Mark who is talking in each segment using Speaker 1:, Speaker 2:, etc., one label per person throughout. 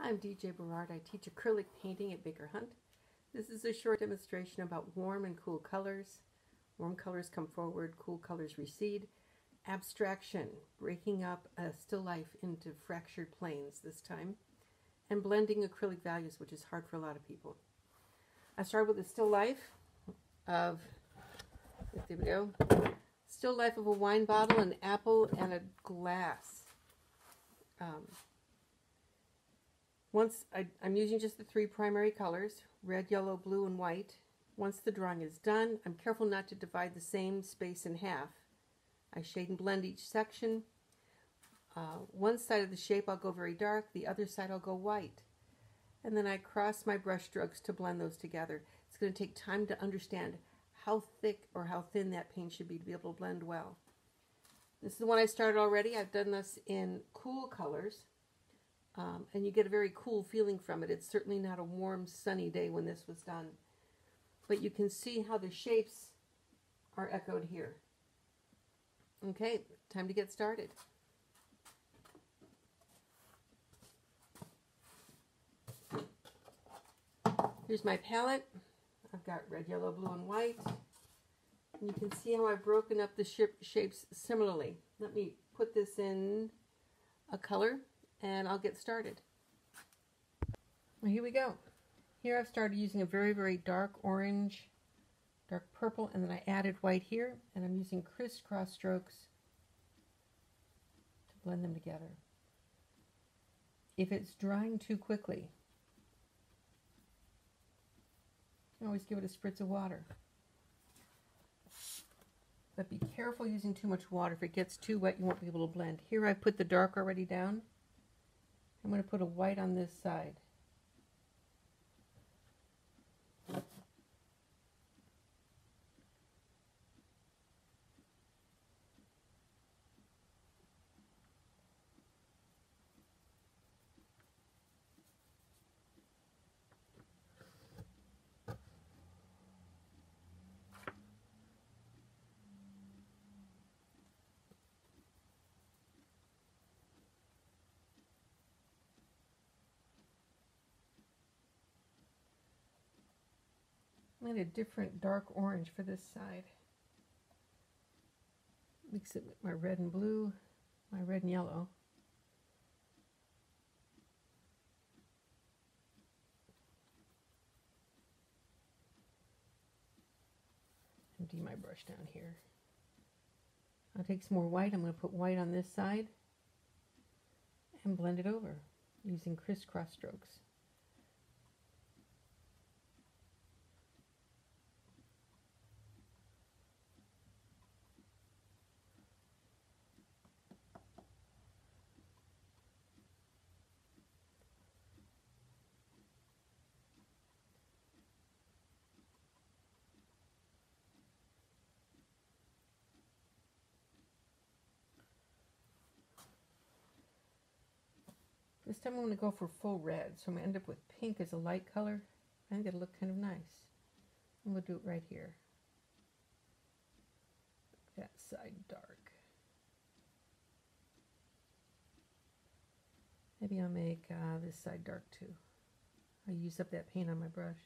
Speaker 1: I'm DJ Berard. I teach acrylic painting at Baker Hunt. This is a short demonstration about warm and cool colors. Warm colors come forward, cool colors recede. Abstraction, breaking up a still life into fractured planes this time. And blending acrylic values, which is hard for a lot of people. I started with a still life of, there we go, still life of a wine bottle, an apple, and a glass. I'm using just the three primary colors, red, yellow, blue, and white. Once the drawing is done, I'm careful not to divide the same space in half. I shade and blend each section. One side of the shape I'll go very dark, the other side I'll go white. And then I cross my brush strokes to blend those together. It's going to take time to understand how thick or how thin that paint should be to be able to blend well. This is the one I started already. I've done this in cool colors. And you get a very cool feeling from it. It's certainly not a warm, sunny day when this was done. But you can see how the shapes are echoed here. Okay, time to get started. Here's my palette. I've got red, yellow, blue, and white. And you can see how I've broken up the shapes similarly. Let me put this in a color and I'll get started. Well, here we go. Here I've started using a very, very dark orange, dark purple, and then I added white here, and I'm using crisscross strokes to blend them together. If it's drying too quickly, you can always give it a spritz of water. But be careful using too much water. If it gets too wet, you won't be able to blend. Here I put the dark already down. I'm going to put a white on this side. I made a different dark orange for this side. Mix it with my red and blue, my red and yellow. Empty my brush down here. I'll take some more white. I'm going to put white on this side and blend it over using crisscross strokes. This time I'm going to go for full red, so I'm going to end up with pink as a light color. I think it'll look kind of nice. I'm going to do it right here. That side dark. Maybe I'll make this side dark too. I'll use up that paint on my brush.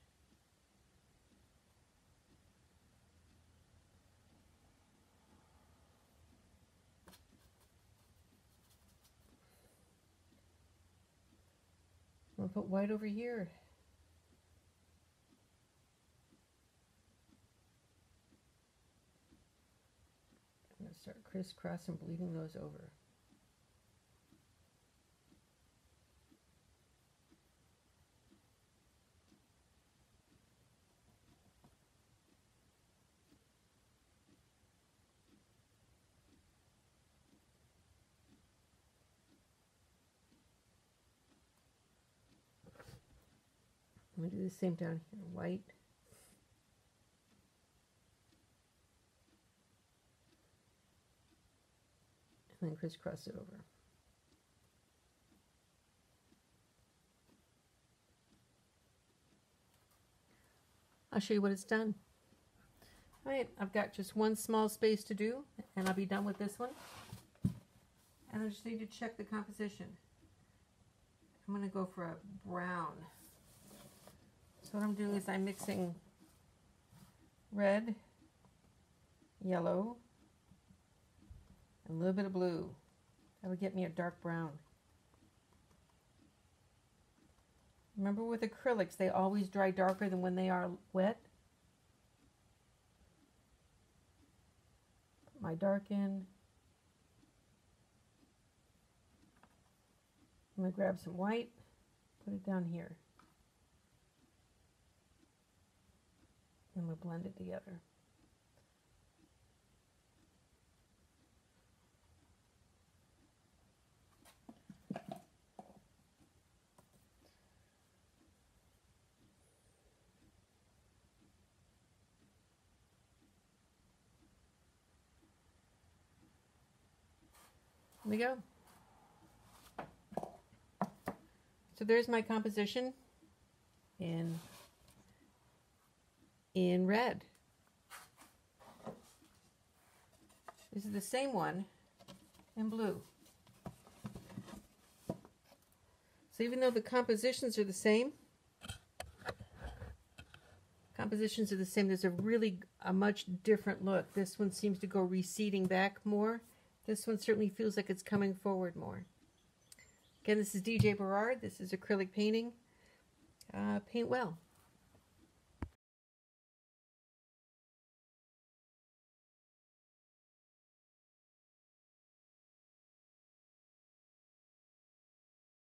Speaker 1: I'm going to put white over here. I'm going to start crisscross and bleeding those over. I'm going to do the same down here, white. And then crisscross it over. I'll show you what it's done. All right, I've got just one small space to do, and I'll be done with this one. And I just need to check the composition. I'm going to go for a brown. So what I'm doing is I'm mixing red, yellow, and a little bit of blue. That would get me a dark brown. Remember with acrylics, they always dry darker than when they are wet. Put my dark in. I'm going to grab some white, put it down here. And we'll blend it together. There we go. So there's my composition in red. This is the same one in blue. So even though the compositions are the same, there's a much different look. This one seems to go receding back more. This one certainly feels like it's coming forward more. Again, this is DJ Berard. This is acrylic painting. Paint well.